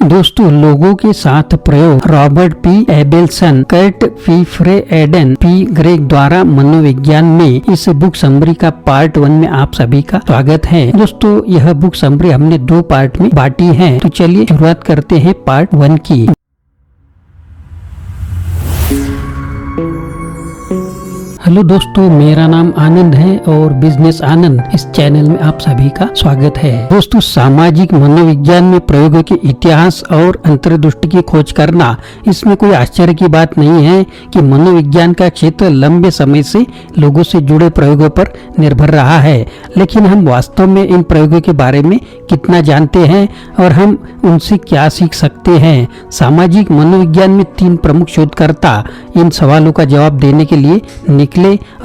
दोस्तों, लोगों के साथ प्रयोग रॉबर्ट पी एबेल्सन, कर्ट पी फ्रे एडन, पी ग्रेग द्वारा मनोविज्ञान में इस बुक समरी का पार्ट 1 में आप सभी का स्वागत है। दोस्तों, यह बुक समरी हमने 2 पार्ट में बांटी है, तो चलिए शुरुआत करते हैं पार्ट 1 की। हेलो दोस्तों, मेरा नाम आनंद है और बिजनेस आनंद इस चैनल में आप सभी का स्वागत है। दोस्तों, सामाजिक मनोविज्ञान में प्रयोगों के इतिहास और अंतर्दृष्टि की खोज करना, इसमें कोई आश्चर्य की बात नहीं है कि मनोविज्ञान का क्षेत्र लंबे समय से लोगों से जुड़े प्रयोगों पर निर्भर रहा है। लेकिन हम वास्तव में इन प्रयोगों के बारे में कितना जानते हैं और हम उनसे क्या सीख सकते हैं? सामाजिक मनोविज्ञान में 3 प्रमुख शोधकर्ता इन सवालों का जवाब देने के लिए निकले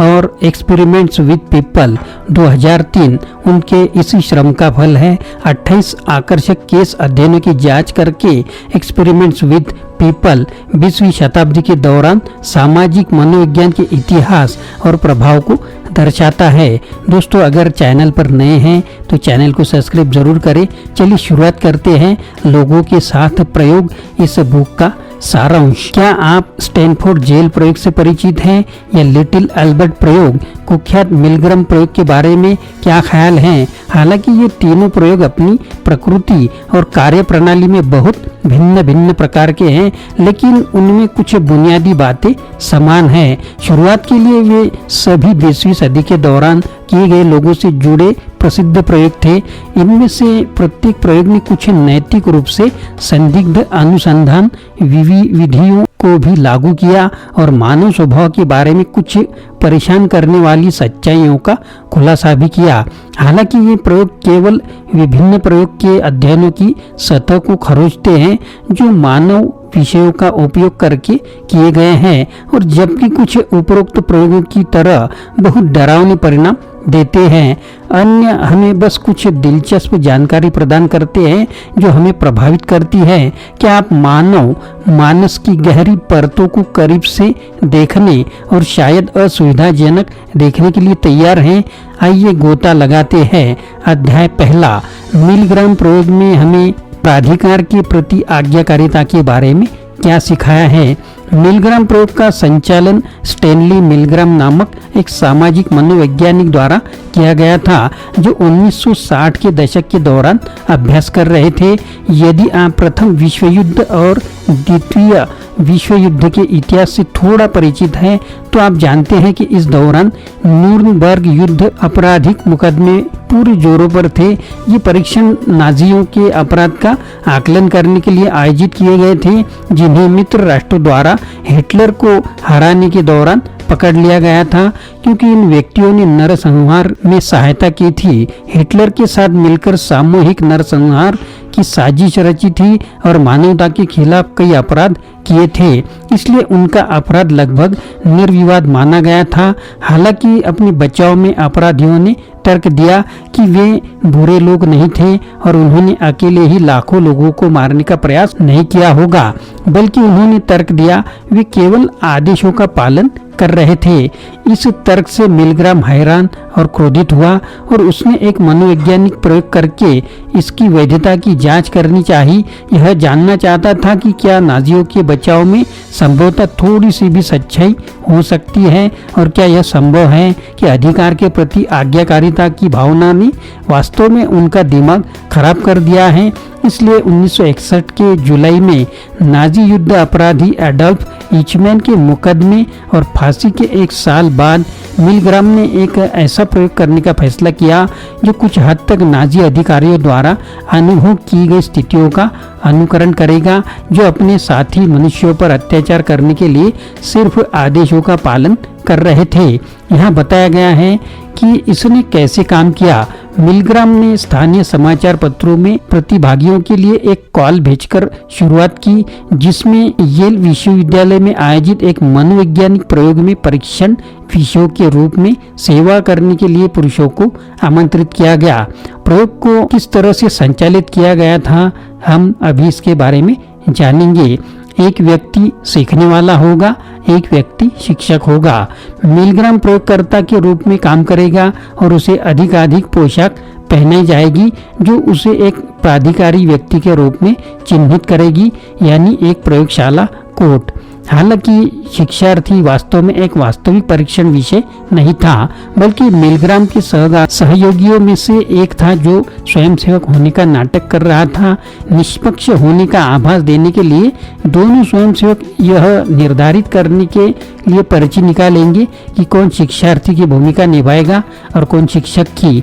और एक्सपेरिमेंट्स विद पीपल 2003 उनके इसी श्रम का फल है। 28 आकर्षक केस अध्ययनों की जांच करके एक्सपेरिमेंट्स विद पीपल 20वीं शताब्दी के दौरान सामाजिक मनोविज्ञान के इतिहास और प्रभाव को दर्शाता है। दोस्तों, अगर चैनल पर नए हैं तो चैनल को सब्सक्राइब जरूर करें। चलिए शुरुआत करते हैं लोगों के साथ प्रयोग इस बुक का सारांश। क्या आप स्टैनफोर्ड जेल प्रयोग से परिचित हैं या लिटिल अल्बर्ट प्रयोग, कुख्यात मिलग्राम प्रयोग के बारे में क्या ख्याल हैं? हालांकि ये तीनों प्रयोग अपनी प्रकृति और कार्य प्रणाली में बहुत भिन्न भिन्न प्रकार के हैं, लेकिन उनमें कुछ बुनियादी बातें समान हैं। शुरुआत के लिए वे सभी 20वीं सदी के दौरान किए गए लोगों से जुड़े प्रसिद्ध प्रयोग थे। इनमें से प्रत्येक प्रयोग ने कुछ नैतिक रूप से संदिग्ध अनुसंधान विधियों को भी लागू किया और मानव स्वभाव के बारे में कुछ परेशान करने वाली सच्चाइयों का खुलासा भी किया। हालांकि ये प्रयोग केवल विभिन्न प्रयोग के अध्ययनों की सतह को खरोंचते हैं जो मानव विषयों का उपयोग करके किए गए हैं, और जबकि कुछ उपरोक्त प्रयोगों की तरह बहुत डरावने परिणाम देते हैं। अन्य हमें बस कुछ दिलचस्प जानकारी प्रदान करते हैं जो हमें प्रभावित करती है। क्या आप मानव मानस की गहरी परतों को करीब से देखने और शायद असुविधाजनक देखने के लिए तैयार हैं? आइए गोता लगाते हैं। अध्याय 1। मिलग्राम प्रयोग में हमें प्राधिकार के प्रति आज्ञाकारिता के बारे में क्या सिखाया है? मिलग्राम प्रयोग का संचालन स्टैनली मिलग्राम नामक एक सामाजिक मनोवैज्ञानिक द्वारा किया गया था, जो 1960 के दशक के दौरान अभ्यास कर रहे थे। यदि आप प्रथम विश्व युद्ध और द्वितीय विश्व युद्ध के इतिहास से थोड़ा परिचित हैं, तो आप जानते हैं कि इस दौरान न्यूरनबर्ग युद्ध आपराधिक मुकदमे पूरे जोरों पर थे। ये परीक्षण नाजियों के अपराध का आकलन करने के लिए आयोजित किए गए थे, जिन्हें मित्र राष्ट्रों द्वारा हिटलर को हराने के दौरान पकड़ लिया गया था, क्योंकि इन व्यक्तियों ने नरसंहार में सहायता की थी। हिटलर के साथ मिलकर सामूहिक नरसंहार की साजिश रची थी और मानवता के खिलाफ कई अपराध किए थे, इसलिए उनका अपराध लगभग निर्विवाद माना गया था। हालांकि अपने बचाव में अपराधियों ने तर्क दिया कि वे बुरे लोग नहीं थे और उन्होंने अकेले ही लाखों लोगों को मारने का प्रयास नहीं किया होगा, बल्कि उन्होंने तर्क दिया वे केवल आदेशों का पालन कर रहे थे। इस तर्क से मिलग्राम हैरान और क्रोधित हुआ और उसने एक मनोवैज्ञानिक प्रयोग करके इसकी वैधता की जांच करनी चाहिए। यह जानना चाहता था कि क्या नाजियों के बचाव में संभवतः थोड़ी सी भी सच्चाई हो सकती है, और क्या यह संभव है कि अधिकार के प्रति आज्ञाकारिता की भावना ने वास्तव में उनका दिमाग खराब कर दिया है। इसलिए 1961 के जुलाई में नाजी युद्ध अपराधी एडल्फ ईचमैन के मुकदमे और फांसी के 1 साल बाद मिलग्राम ने एक ऐसा प्रयोग करने का फैसला किया जो कुछ हद तक नाजी अधिकारियों द्वारा अनुभव की गई स्थितियों का अनुकरण करेगा, जो अपने साथी मनुष्यों पर अत्याचार करने के लिए सिर्फ आदेशों का पालन कर रहे थे। यहाँ बताया गया है कि इसने कैसे काम किया। मिलग्राम ने स्थानीय समाचार पत्रों में प्रतिभागियों के लिए एक कॉल भेजकर शुरुआत की, जिसमें येल विश्वविद्यालय में आयोजित एक मनोवैज्ञानिक प्रयोग में परीक्षण विषयों के रूप में सेवा करने के लिए पुरुषों को आमंत्रित किया गया। प्रयोग को किस तरह से संचालित किया गया था, हम अभी इसके बारे में जानेंगे। एक व्यक्ति सीखने वाला होगा, एक व्यक्ति शिक्षक होगा। मिलग्राम प्रयोगकर्ता के रूप में काम करेगा और उसे अधिकाधिक पोशाक पहनाई जाएगी जो उसे एक प्राधिकारी व्यक्ति के रूप में चिन्हित करेगी, यानी एक प्रयोगशाला कोर्ट। हालांकि शिक्षार्थी वास्तव में एक वास्तविक परीक्षण विषय नहीं था, बल्कि मिलग्राम के सहयोगियों में से एक था जो स्वयंसेवक होने का नाटक कर रहा था। निष्पक्ष होने का आभास देने के लिए दोनों स्वयंसेवक यह निर्धारित करने के लिए पर्ची निकालेंगे कि कौन शिक्षार्थी की भूमिका निभाएगा और कौन शिक्षक की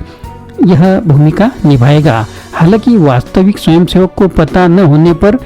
यह भूमिका निभाएगा। हालांकि वास्तविक स्वयंसेवक को पता न होने पर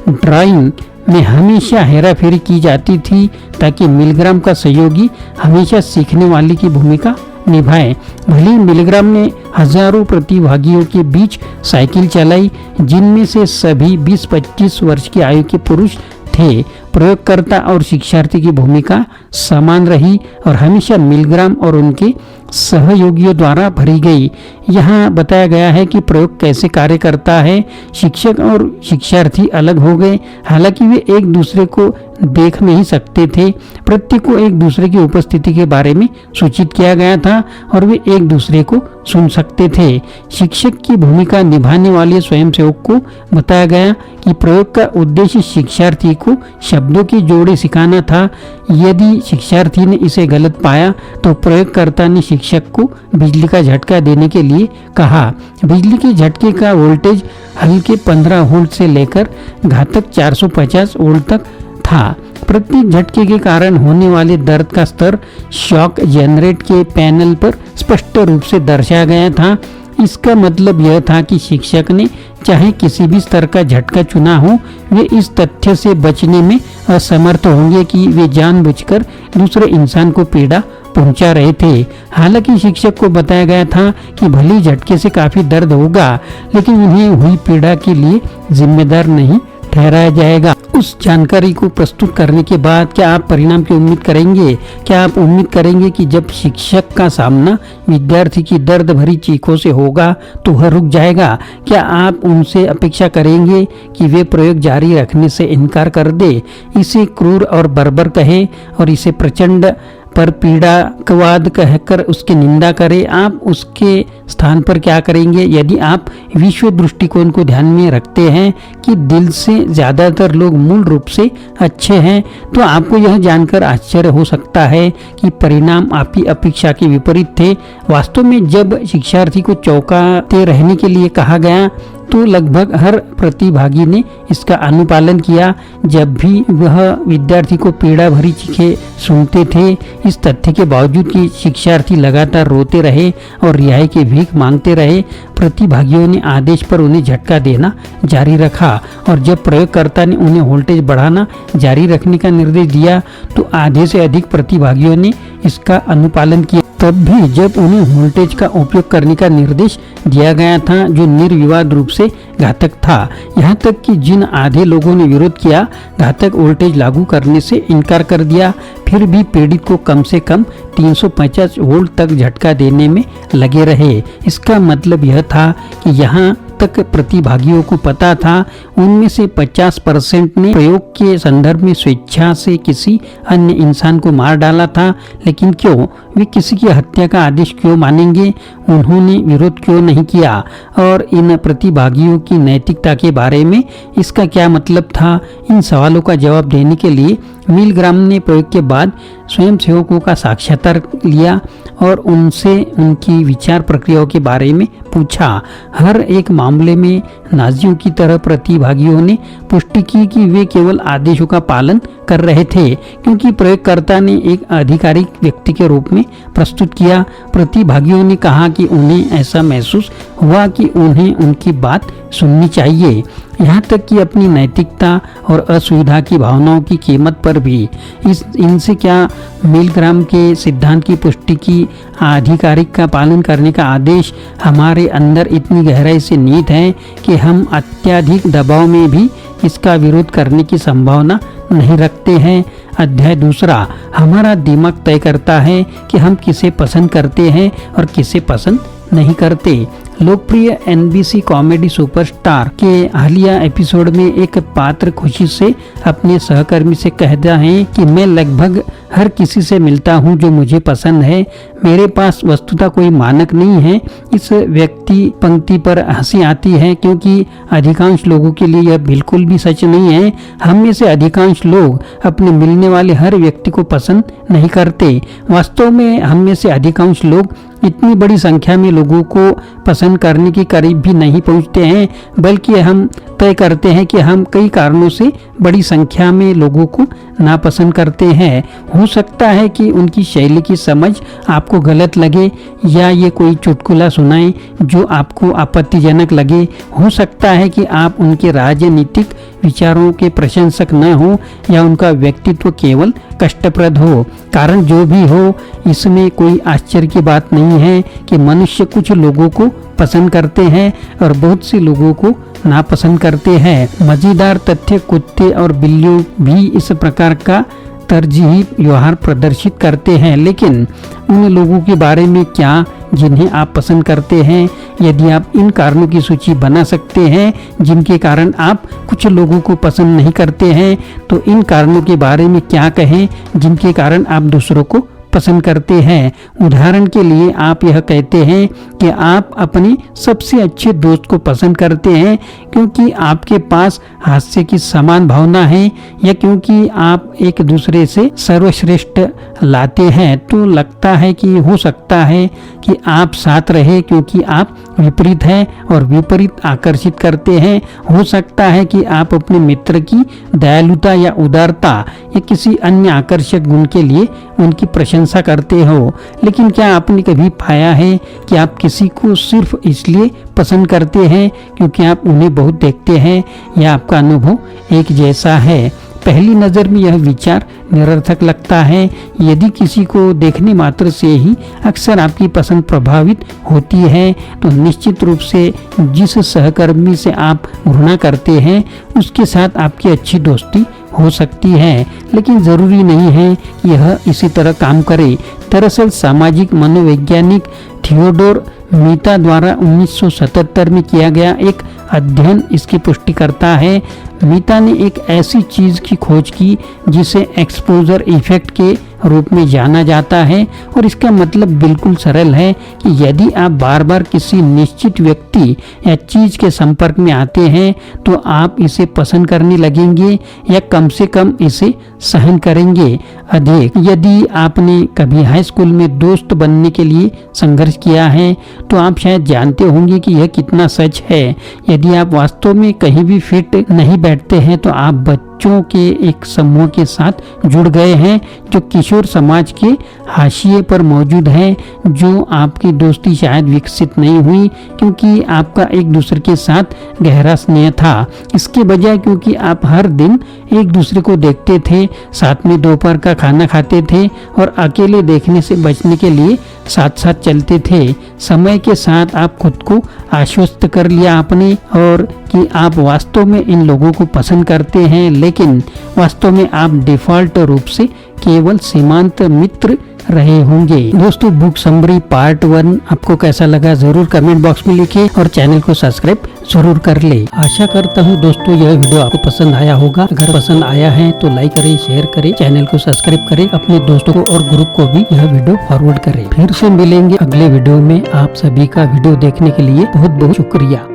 ड्राइंग में हमेशा हेराफेरी की जाती थी, ताकि मिलग्राम का सहयोगी हमेशा सीखने वाले की भूमिका निभाए। भले मिलग्राम ने हजारों प्रतिभागियों के बीच साइकिल चलाई, जिनमें से सभी 20-25 वर्ष की आयु के पुरुष थे। प्रयोगकर्ता और शिक्षार्थी की भूमिका समान रही और हमेशा मिलग्राम और उनके सहयोगियों द्वारा भरी गई। यहाँ बताया गया है कि प्रयोग कैसे कार्य करता है। शिक्षक और शिक्षार्थी अलग हो गए, हालांकि वे एक दूसरे को देख नहीं सकते थे। प्रत्येक को एक दूसरे की उपस्थिति के बारे में सूचित किया गया था और वे एक दूसरे को सुन सकते थे। शिक्षक की भूमिका निभाने वाले स्वयंसेवक को बताया गया कि प्रयोग का उद्देश्य शिक्षार्थी को शब्दों के जोड़े सिखाना था। यदि शिक्षार्थी ने इसे गलत पाया तो प्रयोगकर्ता ने शिक्षक को बिजली का झटका देने के लिए कहा। बिजली के झटके का वोल्टेज हल्के 15 वोल्ट से लेकर घातक 450 वोल्ट तक था। प्रत्येक झटके के कारण होने वाले दर्द का स्तर शॉक जनरेट के पैनल पर स्पष्ट रूप से दर्शाया गया था। इसका मतलब यह था कि शिक्षक ने चाहे किसी भी स्तर का झटका चुना हो, वे इस तथ्य से बचने में असमर्थ होंगे कि वे जानबूझकर दूसरे इंसान को पीड़ा पहुंचा रहे थे। हालांकि शिक्षक को बताया गया था कि भले झटके से काफी दर्द होगा, लेकिन उन्हें हुई पीड़ा के लिए जिम्मेदार नहीं ठहराया जाएगा। उस जानकारी को प्रस्तुत करने के बाद क्या आप परिणाम की उम्मीद करेंगे? क्या आप उम्मीद करेंगे कि जब शिक्षक का सामना विद्यार्थी की दर्द भरी चीखों से होगा तो वह रुक जाएगा? क्या आप उनसे अपेक्षा करेंगे कि वे प्रयोग जारी रखने से इनकार कर दे, इसे क्रूर और बर्बर कहे और इसे प्रचंड पर पीड़ाकवाद कहकर उसकी निंदा करे? आप उसके स्थान पर क्या करेंगे? यदि आप विश्व दृष्टिकोण को ध्यान में रखते हैं कि दिल से ज्यादातर लोग मूल रूप से अच्छे हैं, तो आपको यह जानकर आश्चर्य हो सकता है कि परिणाम आपकी अपेक्षा के विपरीत थे। वास्तव में जब शिक्षार्थी को चौंकाते रहने के लिए कहा गया तो लगभग हर प्रतिभागी ने इसका अनुपालन किया। जब भी वह विद्यार्थी को पीड़ा भरी चीखें सुनते थे, इस तथ्य के बावजूद कि शिक्षार्थी लगातार रोते रहे और रिहाई की भीख मांगते रहे, प्रतिभागियों ने आदेश पर उन्हें झटका देना जारी रखा। और जब प्रयोगकर्ता ने उन्हें वोल्टेज बढ़ाना जारी रखने का निर्देश दिया तो आधे से अधिक प्रतिभागियों ने इसका अनुपालन किया। तब भी जब उन्हें वोल्टेज का उपयोग करने का निर्देश दिया गया था, जो निर्विवाद रूप से घातक था, यहाँ तक कि जिन आधे लोगों ने विरोध किया, घातक वोल्टेज लागू करने से इनकार कर दिया, फिर भी पीड़ित को कम से कम 350 वोल्ट तक झटका देने में लगे रहे। इसका मतलब यह था कि यहाँ तक प्रतिभागियों को पता था, उनमें से 50% ने प्रयोग के संदर्भ में स्वेच्छा से किसी अन्य इंसान को मार डाला था। लेकिन क्यों? वे किसी की हत्या का आदेश क्यों मानेंगे? उन्होंने विरोध क्यों नहीं किया? और इन प्रतिभागियों की नैतिकता के बारे में इसका क्या मतलब था? इन सवालों का जवाब देने के लिए मिलग्राम ने प्रयोग के बाद स्वयंसेवकों का साक्षात्कार लिया और उनसे उनकी विचार प्रक्रियाओं के बारे में पूछा। हर एक मामले में नाजियों की तरह प्रतिभागियों ने पुष्टि की कि वे केवल आदेशों का पालन कर रहे थे, क्योंकि प्रयोगकर्ता ने एक आधिकारिक व्यक्ति के रूप में प्रस्तुत किया। प्रतिभागियों ने कहा कि उन्हें ऐसा महसूस हुआ कि उन्हें उनकी बात सुननी चाहिए, यहाँ तक कि अपनी नैतिकता और असुविधा की भावनाओं की कीमत पर भी। इनसे क्या मिलग्राम के सिद्धांत की पुष्टि की आधिकारिक का पालन करने का आदेश हमारे अंदर इतनी गहराई से निहित है कि हम अत्यधिक दबाव में भी इसका विरोध करने की संभावना नहीं रखते हैं। अध्याय 2, हमारा दिमाग तय करता है कि हम किसे पसंद करते हैं और किसे पसंद नहीं करते। लोकप्रिय NBC कॉमेडी सुपरस्टार के हालिया एपिसोड में एक पात्र खुशी से अपने सहकर्मी से कहता है कि मैं लगभग हर किसी से मिलता हूँ जो मुझे पसंद है। मेरे पास वस्तुतः कोई मानक नहीं है। इस व्यक्ति पंक्ति पर हंसी आती है क्योंकि अधिकांश लोगों के लिए यह बिल्कुल भी सच नहीं है। हम में से अधिकांश लोग अपने मिलने वाले हर व्यक्ति को पसंद नहीं करते। वास्तव में हम में से अधिकांश लोग इतनी बड़ी संख्या में लोगों को पसंद करने के करीब भी नहीं पहुंचते हैं, बल्कि हम तय करते हैं कि हम कई कारणों से बड़ी संख्या में लोगों को नापसंद करते हैं। हो सकता है कि उनकी शैली की समझ आपको गलत लगे या ये कोई चुटकुला सुनाए जो आपको आपत्तिजनक लगे। हो सकता है कि आप उनके राजनीतिक विचारों के प्रशंसक न हो या उनका व्यक्तित्व केवल कष्टप्रद हो। कारण जो भी हो, इसमें कोई आश्चर्य की बात नहीं है कि मनुष्य कुछ लोगों को पसंद करते हैं और बहुत से लोगों को नापसंद करते हैं। मजेदार तथ्य, कुत्ते और बिल्लियों भी इस प्रकार का तरजीही व्यवहार प्रदर्शित करते हैं। लेकिन उन लोगों के बारे में क्या जिन्हें आप पसंद करते हैं? यदि आप इन कारणों की सूची बना सकते हैं जिनके कारण आप कुछ लोगों को पसंद नहीं करते हैं, तो इन कारणों के बारे में क्या कहें जिनके कारण आप दूसरों को पसंद करते हैं। उदाहरण के लिए आप यह कहते हैं कि आप अपने सबसे अच्छे दोस्त को पसंद करते हैं क्योंकि आपके पास हास्य की समान भावना है या क्योंकि आप एक दूसरे से सर्वश्रेष्ठ लाते हैं। तो लगता है कि हो सकता है कि आप साथ रहे क्योंकि आप विपरीत हैं और विपरीत आकर्षित करते हैं। हो सकता है कि आप अपने मित्र की दयालुता या उदारता या किसी अन्य आकर्षक गुण के लिए उनकी प्रशंसा करते हो। लेकिन क्या आपने कभी पाया है कि आप किसी को सिर्फ इसलिए पसंद करते हैं क्योंकि आप उन्हें बहुत देखते हैं या आपका अनुभव एक जैसा है? पहली नज़र में यह विचार निरर्थक लगता है। यदि किसी को देखने मात्र से ही अक्सर आपकी पसंद प्रभावित होती है, तो निश्चित रूप से जिस सहकर्मी से आप घृणा करते हैं उसके साथ आपकी अच्छी दोस्ती हो सकती है, लेकिन ज़रूरी नहीं है कि यह इसी तरह काम करे। दरअसल सामाजिक मनोवैज्ञानिक थियोडोर मीता द्वारा 1977 में किया गया एक अध्ययन इसकी पुष्टि करता है। मीता ने एक ऐसी चीज की खोज की जिसे एक्सपोजर इफेक्ट के रूप में जाना जाता है, और इसका मतलब बिल्कुल सरल है कि यदि आप बार बार किसी निश्चित व्यक्ति या चीज के संपर्क में आते हैं तो आप इसे पसंद करने लगेंगे या कम से कम इसे सहन करेंगे अधिक। यदि आपने कभी हाई स्कूल में दोस्त बनने के लिए संघर्ष किया है तो आप शायद जानते होंगे कि यह कितना सच है। यदि आप वास्तव में कहीं भी फिट नहीं बैठते हैं तो आप बच्चों के एक समूह के साथ जुड़ गए हैं जो किशोर समाज के हाशिए पर मौजूद है। जो आपकी दोस्ती शायद विकसित नहीं हुई क्योंकि आपका एक दूसरे के साथ गहरा स्नेह था, इसके बजाय क्योंकि आप हर दिन एक दूसरे को देखते थे, साथ में दोपहर का खाना खाते थे और अकेले देखने से बचने के लिए साथ साथ चलते थे। समय के साथ आप खुद को आश्वस्त कर लिया आपने और कि आप वास्तव में इन लोगों को पसंद करते हैं, लेकिन वास्तव में आप डिफॉल्ट रूप से केवल सीमांत मित्र रहे होंगे। दोस्तों, बुक समरी पार्ट 1 आपको कैसा लगा जरूर कमेंट बॉक्स में लिखिए और चैनल को सब्सक्राइब जरूर कर ले। आशा करता हूँ दोस्तों यह वीडियो आपको पसंद आया होगा। अगर पसंद आया है तो लाइक करें, शेयर करें, चैनल को सब्सक्राइब करें, अपने दोस्तों को और ग्रुप को भी यह वीडियो फॉरवर्ड करें। फिर से मिलेंगे अगले वीडियो में। आप सभी का वीडियो देखने के लिए बहुत बहुत शुक्रिया।